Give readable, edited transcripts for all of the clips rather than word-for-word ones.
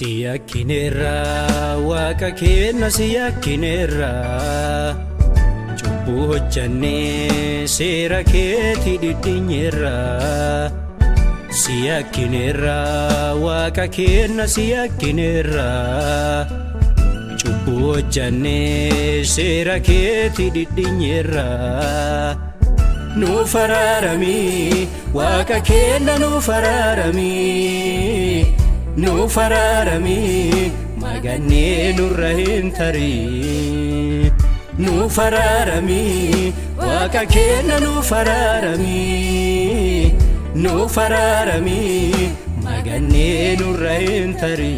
Siyakinera waaqa kenna siyakinera Chubbu hojjanne seera keeti diddinyera Siyakinera waaqa kenna siyakinera Chubbu hojjanne seera keeti diddinyera Nu fararami waaqa kenna nu fararami Nu fararami maganne nurra hintari Nu fararami waaqa kenna nu fararami Nu fararami maganne nurra hintari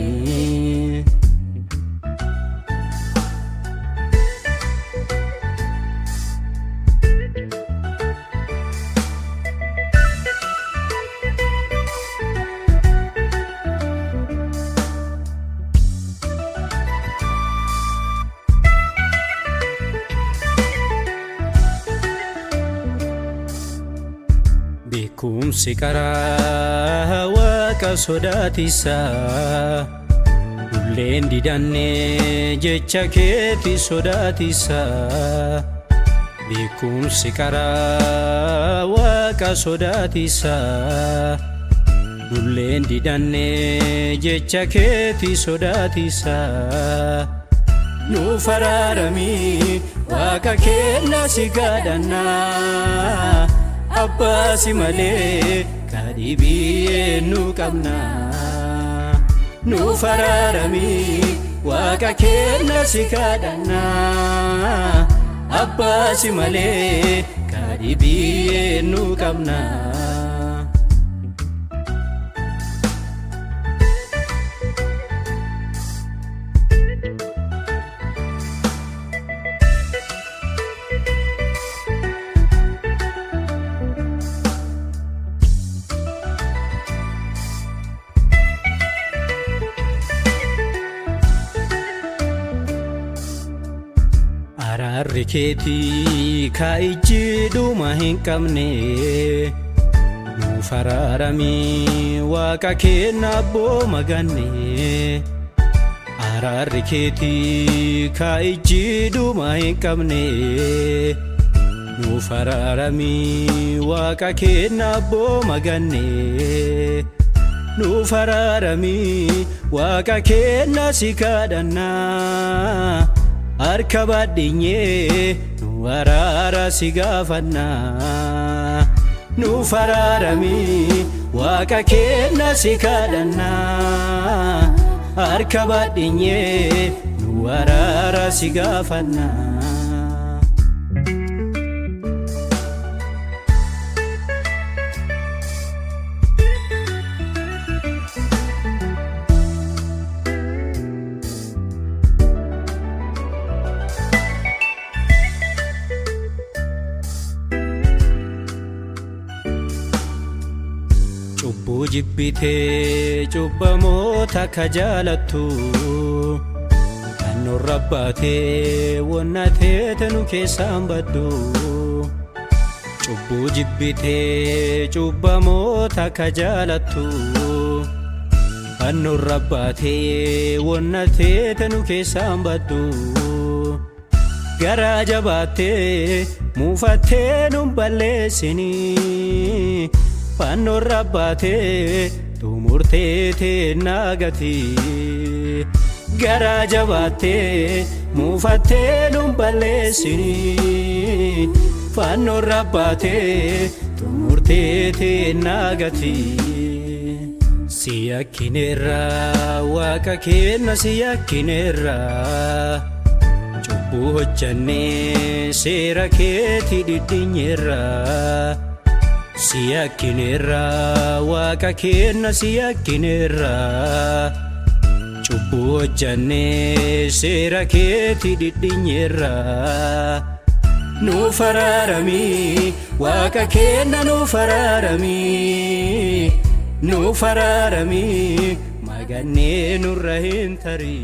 Beekumsi karaa waaqa sodaatisa Dulleen didanne jecha keeti sodaatisa Beekumsi karaa waaqa sodaatisa Dulleen didanne jecha keeti sodaatisa Nu fararami waaqa kenna si gaadhanna Abbasi malee kadhibii nu qabna Nu fararami waaqa kenna si kadhanna Abbasi malee kadhibii nu qabna Araarri keetii kaa'ijji dhuma hin qabne Nu fararami waaqa kenna abboo maganne Araarri keetii kaa'ijji dhuma hin qabne Nu fararami waaqa kenna abboo maganne Nu fararami waaqa kenna si kadhanna Harka baadhinyee nu araara si gaafanna Nu fararami waaqa kenna si kadhanna Harka baadhinyee nu araara si gaafanna Chubbu jibbitee cubbamoota ka jaalattu Kan nurra baatee wonna teete nu keessaan baddu Chubbu jibbitee cubbamoota ka jaalattu Kan nurra baatee wonna teete nu keessaan baddu Garaa jabaattee muufattee nun balleessini Fanno rabbaate tumurteete naagati Garaa jabaatte muufattee nun balleessini Fanno rabbaate tumurteete naagati Siyakinera waaqa kenna siyakinera Chubbu hojjanne seera keeti diddinyera Siyakinera waaqa kenna siyakinera Chubbu hojjanne seera keeti diddinyera Nu fararami waaqa kenna nu fararami Nu fararami maganne nurra hintari